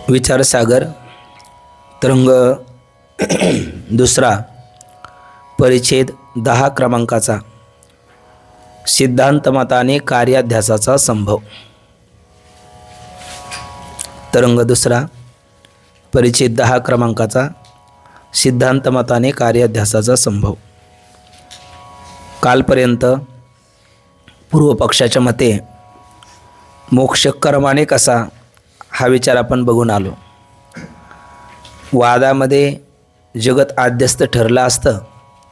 विचारसागर तरंग दुसरा परिच्छेद 10 क्रमांकाचा सिद्धांत मताने कार्याध्यासाचा संभव। तरंग दुसरा परिच्छेद 10 क्रमांकाचा सिद्धांत मताने कार्याध्यासाचा संभव। कालपर्यंत पूर्व पक्षाच्या मते मोक्ष कर्माने कसा हा विचार आपण बघून आलो। वादामध्ये जगत आद्यस्त ठरलं असतं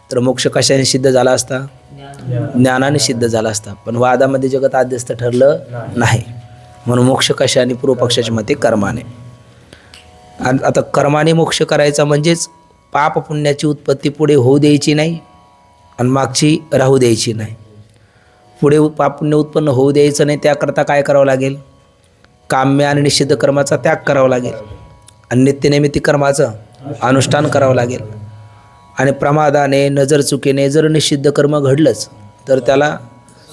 तर मोक्ष कशाने सिद्ध झाला असता? ज्ञानाने सिद्ध झाला असता, पण वादामध्ये जगत आद्यस्त ठरलं नाही, म्हणून मोक्ष कशाने? पूर्व पक्षाच्या मते कर्माने। आणि आता कर्माने मोक्ष करायचा म्हणजेच पाप पुण्याची उत्पत्ती पुढे होऊ द्यायची नाही आणि मागची राहू द्यायची नाही। पुढे पाप पुण्य उत्पन्न होऊ द्यायचं नाही, त्याकरता काय करावं लागेल? काम्य आणि निषिद्ध कर्माचा त्याग करावा लागेल आणि नित्यनैमित्तिक कर्माचं अनुष्ठान करावं लागेल। आणि प्रमादाने नजर चुकीने जर निषिद्ध कर्म घडलंच तर त्याला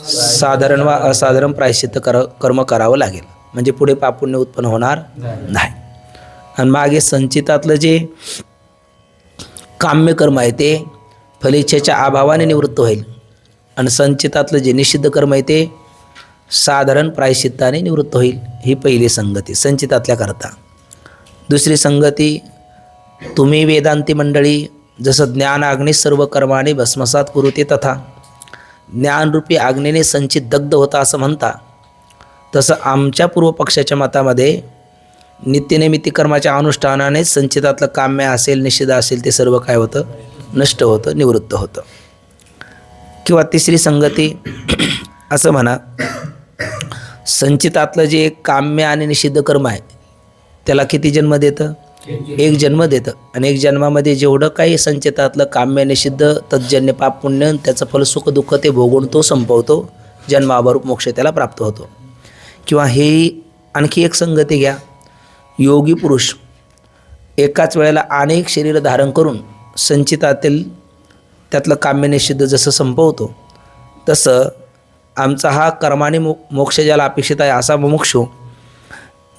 साधारण वा असाधारण प्रायश्चित्त कर्म करावं लागेल, म्हणजे पुढे पाप पुण्य उत्पन्न होणार नाही। आणि मागे संचितातलं जे काम्य कर्म आहे ते फलेच्छेच्या अभावाने निवृत्त होईल आणि संचितातलं जे निषिद्ध कर्म आहे ते साधारण प्रायश्चित्ताने निवृत्त होईल। ही पहिली संगती संचितातल्या करता। दुसरी संगती, तुम्ही वेदांती मंडळी जसं ज्ञान अग्नी सर्व कर्माने भस्मसात कुरुते तथा ज्ञानरूपी अग्नीने संचित दग्ध होता असं म्हणता, तसं आमच्या पूर्व पक्षाच्या मतामध्ये नित्यनैमित्तिक कर्माच्या अनुष्ठानाने संचितातलं काम्य असेल निषिद्ध असेल ते सर्व काय होतं? नष्ट होतं, निवृत्त होतं। किंवा तिसरी संगती असं म्हणा, संचितातलं जे काम्य आणि निषिद्ध कर्म आहे त्याला किती जन्म देतं? एक जन्म देतं। आणि एक जन्मामध्ये जेवढं काही संचितातलं काम्य निषिद्ध तज्जन्य पाप पुण्य त्याचं फल सुख दुःख ते भोगून तो संपवतो, जन्मावर मोक्ष त्याला प्राप्त होतो। किंवा हे आणखी एक संगती घ्या, योगी पुरुष एकाच वेळेला अनेक शरीर धारण करून संचितातील त्यातलं काम्य निषिद्ध जसं संपवतो, तसं आमचा हा कर्माने मोक्ष ज्याला अपेक्षित आहे असा मुमुक्षू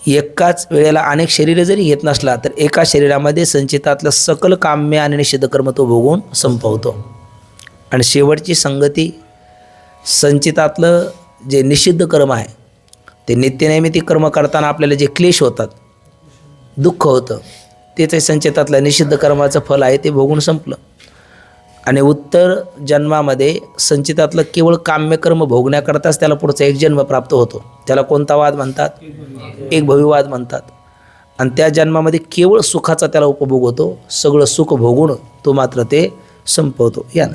एकाच वेळेला अनेक शरीरे जरी घेत नसला तर एका शरीरामध्ये संचितातलं सकल काम्य आणि निषिद्ध कर्म तो भोगून संपवतो। आणि शेवटची संगती, संचितातलं जे निषिद्ध कर्म आहे ते नित्यनैमित्तिक कर्म करताना आपल्याला जे क्लेश होतात, दुःख होतं, तेच संचितातलं निषिद्ध कर्माचं फल आहे ते भोगून संपलं। आणि उत्तर जन्मामध्ये संचितातलं केवळ काम्यकर्म भोगण्याकरताच त्याला पुढचा एक जन्म प्राप्त होतो, त्याला कोणता वाद म्हणतात? एक भविवाद म्हणतात। आणि त्या जन्मामध्ये केवळ सुखाचा त्याला उपभोग होतो, सगळं सुख भोगून तो मात्र ते संपवतो। या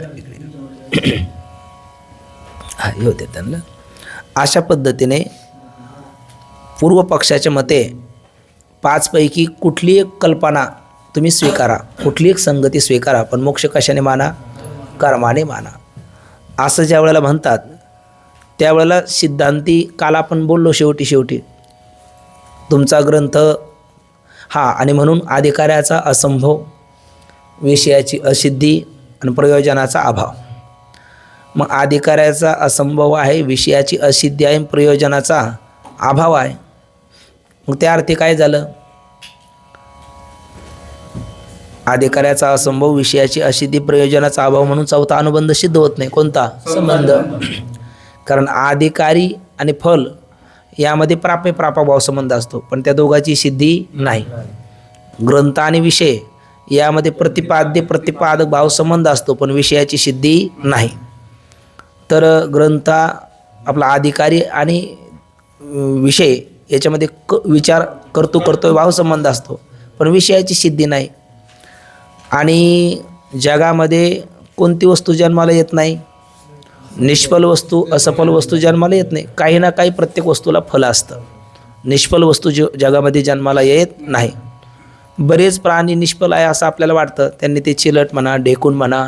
होते त्यांना अशा पद्धतीने पूर्व पक्षाच्या मते 5 पैकी कुठली एक कल्पना तुम्ही स्वीकारा, कुठली एक संगती स्वीकारा, पण मोक्ष कशाने माना? कर्माने माना असं ज्या वेळेला म्हणतात त्यावेळेला सिद्धांती, काल आपण बोललो शेवटी तुमचा ग्रंथ आणि म्हणून अधिकाऱ्याचा असंभव, विषयाची असिद्धी आणि प्रयोजनाचा अभाव। मग अधिकाऱ्याचा असंभव आहे, विषयाची असिद्धी आहे, प्रयोजनाचा अभाव आहे, मग त्या अर्थी काय झालं? अधिकाऱ्याचा असंभव, विषयाची असिद्धी, प्रयोजनाचा अभाव म्हणून चौथा अनुबंध सिद्ध होत नाही। कोणता? संबंध। कारण अधिकारी आणि फल यामध्ये प्राप्यप्रापभाव संबंध असतो, पण त्या दोघांची सिद्धी नाही। ग्रंथ आणि विषय यामध्ये प्रतिपाद्य प्रतिपादक भाव संबंध असतो, पण विषयाची सिद्धी नाही। तर ग्रंथ आपला अधिकारी आणि विषय याच्यामध्ये विचार करतो भाव संबंध असतो, पण विषयाची सिद्धी नाही। आणि जगामध्ये कोणती वस्तू जन्माला येत नाही? निष्फल वस्तू, असफल वस्तू जन्माला येत नाही। काही ना काही प्रत्येक वस्तूला फल असतं, निष्फल वस्तू जगामध्ये जन्माला येत नाही। बरेच प्राणी निष्फल आहे असं आपल्याला वाटतं, त्यांनी ते चिलट म्हणा, ढेकून म्हणा,